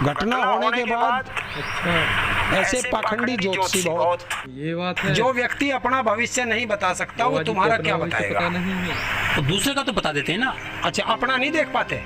घटना होने के बाद ऐसे पाखंडी ज्योतिषी बहुत, ये बात है। जो व्यक्ति अपना भविष्य नहीं बता सकता वो तुम्हारा क्या बताएगा? नहीं है तो दूसरे का तो बता देते हैं ना। अच्छा, अपना नहीं देख पाते?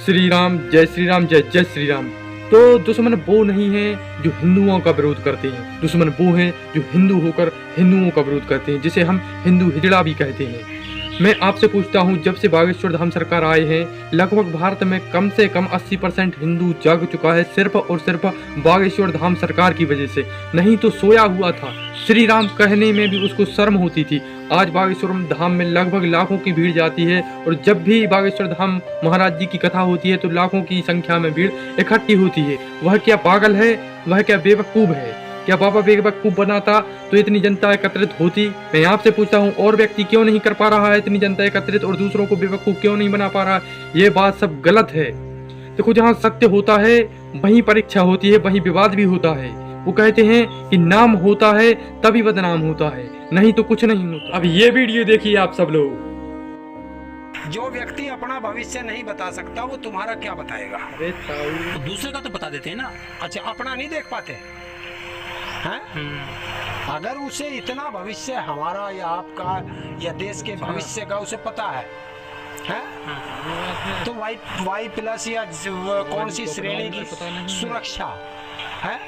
श्री राम, जय श्री राम, जय जय श्री राम। तो दुश्मन वो नहीं है जो हिंदुओं का विरोध करते हैं, दुश्मन वो हैं जो हिंदू होकर हिंदुओं का विरोध करते हैं, जिसे हम हिंदू हिजड़ा भी कहते हैं। मैं आपसे पूछता हूं, जब से बागेश्वर धाम सरकार आए हैं, लगभग भारत में कम से कम 80% हिंदू जाग चुका है, सिर्फ और सिर्फ बागेश्वर धाम सरकार की वजह से। नहीं तो सोया हुआ था। श्री राम कहने में भी उसको शर्म होती थी। आज बागेश्वर धाम में लगभग लाखों की भीड़ जाती है, और जब भी बागेश्वर धाम महाराज जी की कथा होती है तो लाखों की संख्या में भीड़ इकट्ठी होती है। वह क्या पागल है? वह क्या बेवकूफ है? क्या बाबा बेवकूफ बनाता तो इतनी जनता एकत्रित होती? मैं आपसे पूछता हूँ, और व्यक्ति क्यों नहीं कर पा रहा है इतनी जनता एकत्रित, और दूसरों को बेवकूफ क्यों नहीं बना पा रहा? ये बात सब गलत है। देखो, जहाँ सत्य होता है वहीं परीक्षा होती है, वहीं विवाद भी होता है। वो कहते हैं कि नाम होता है तभी बदनाम होता है, नहीं तो कुछ नहीं होता। अब ये वीडियो देखिए आप सब लोग। जो व्यक्ति अपना भविष्य नहीं बता सकता वो तुम्हारा क्या बताएगा? तो दूसरे का तो बता देते हैं ना। अच्छा, अपना नहीं देख पाते हैं? अगर उसे इतना भविष्य हमारा या आपका या देश के भविष्य का उसे पता है, तो वाई प्लस या कौन सी श्रेणी की सुरक्षा है,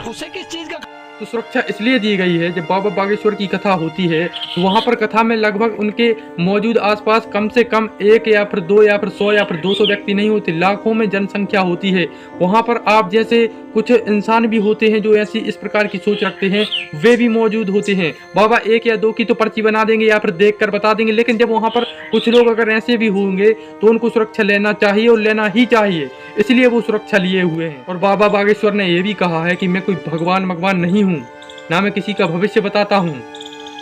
उसे किस चीज का? तो सुरक्षा इसलिए दी गई है, जब बाबा बागेश्वर की कथा होती है तो वहाँ पर कथा में लगभग उनके मौजूद आसपास कम से कम 1 या फिर 2 या फिर 100 या फिर 200 व्यक्ति नहीं होते, लाखों में जनसंख्या होती है। वहाँ पर आप जैसे कुछ इंसान भी होते हैं जो ऐसी इस प्रकार की सोच रखते हैं, वे भी मौजूद होते हैं। बाबा 1 या 2 की तो पर्ची बना देंगे या फिर देख कर बता देंगे, लेकिन जब वहाँ पर कुछ लोग अगर ऐसे भी होंगे तो उनको सुरक्षा लेना चाहिए और लेना ही चाहिए, इसलिए वो सुरक्षा लिए हुए हैं। और बाबा बागेश्वर ने यह भी कहा है कि मैं कोई भगवान नहीं हूँ, ना मैं किसी का भविष्य बताता हूँ,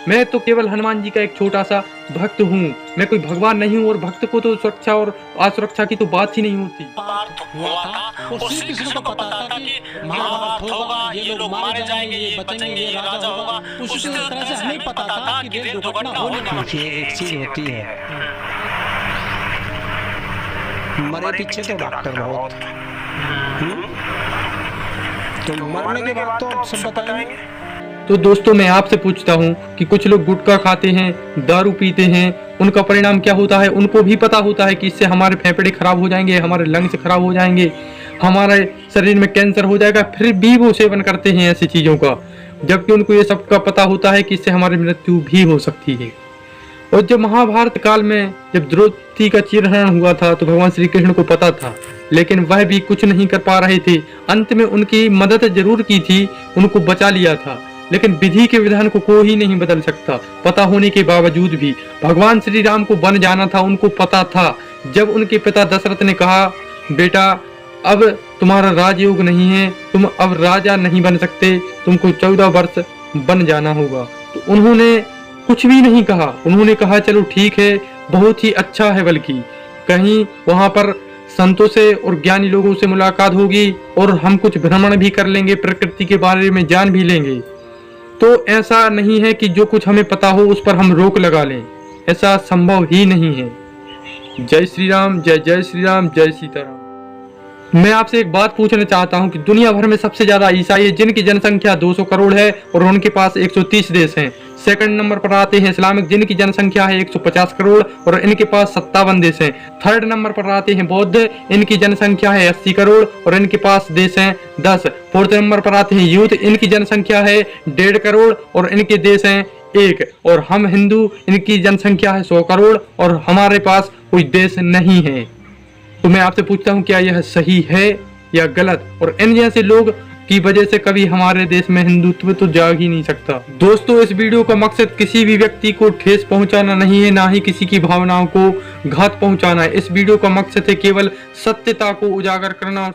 मैं तो केवल हनुमान जी का एक छोटा सा भक्त हूँ, मैं कोई भगवान नहीं हूँ। और भक्त को तो सुरक्षा और असुरक्षा की तो बात ही नहीं होती। और श्री कृष्ण को पता था कि महाभारत होगा, ये लोग मारे जाएंगे, ये बचेंगे, ये राजा होगा। उसी तरह से हमें पता था कि रेल दुर्घटना होने वाली है। देखिए, एक चीज होती है, मरे पीछे तो डॉक्टर बहुत, तो मरने के बाद तो सब बताएंगे। तो दोस्तों, मैं आपसे पूछता हूँ कि कुछ लोग गुटखा खाते हैं, दारू पीते हैं, उनका परिणाम क्या होता है? उनको भी पता होता है कि इससे हमारे फेफड़े खराब हो जाएंगे, हमारे लंग्स खराब हो जाएंगे, हमारे शरीर में कैंसर हो जाएगा, फिर भी वो सेवन करते हैं ऐसी चीजों का, जबकि उनको ये सब का पता होता है कि इससे हमारी मृत्यु भी हो सकती है। और जब महाभारत काल में जब द्रौपदी का चीरहरण हुआ था तो भगवान श्री कृष्ण को पता था, लेकिन वह भी कुछ नहीं कर पा रहे थे। अंत में उनकी मदद जरूर की थी, उनको बचा लिया था, लेकिन विधि के विधान को कोई नहीं बदल सकता। पता होने के बावजूद भी भगवान श्री राम को वन जाना था, उनको पता था। जब उनके पिता दशरथ ने कहा, बेटा अब तुम्हारा राजयोग नहीं है, तुम अब राजा नहीं बन सकते, तुमको 14 वर्ष वन जाना होगा, तो उन्होंने कुछ भी नहीं कहा। उन्होंने कहा चलो ठीक है, बहुत ही अच्छा है, बल्कि कहीं वहां पर संतों से और ज्ञानी लोगों से मुलाकात होगी और हम कुछ भ्रमण भी कर लेंगे, प्रकृति के बारे में जान भी लेंगे। तो ऐसा नहीं है कि जो कुछ हमें पता हो उस पर हम रोक लगा लें, ऐसा संभव ही नहीं है। जय श्री राम, जय जय श्री राम, जय सीताराम। मैं आपसे एक बात पूछना चाहता हूं कि दुनिया भर में सबसे ज्यादा ईसाई है, जिनकी जनसंख्या 200 करोड़ है और उनके पास 130 देश हैं। सेकंड नंबर पर आते हैं इस्लामिक, जिनकी जनसंख्या है 150 करोड़ और इनके पास 57 देश हैं। थर्ड नंबर पर आते हैं बौद्ध, इनकी जनसंख्या है 80 करोड़ और इनके पास देश हैं 10। फोर्थ नंबर पर आते हैं यूथ, इनकी जनसंख्या है 1.5 करोड़ और इनके देश हैं 1। और हम हिंदू, इनकी जनसंख्या है 100 करोड़ और हमारे पास कोई देश नहीं है। तो मैं आपसे पूछता हूँ, क्या यह सही है या गलत? और इन जैसे लोग की वजह से कभी हमारे देश में हिंदुत्व तो जाग ही नहीं सकता। दोस्तों, इस वीडियो का मकसद किसी भी व्यक्ति को ठेस पहुंचाना नहीं है, ना ही किसी की भावनाओं को घात पहुंचाना है। इस वीडियो का मकसद है केवल सत्यता को उजागर करना।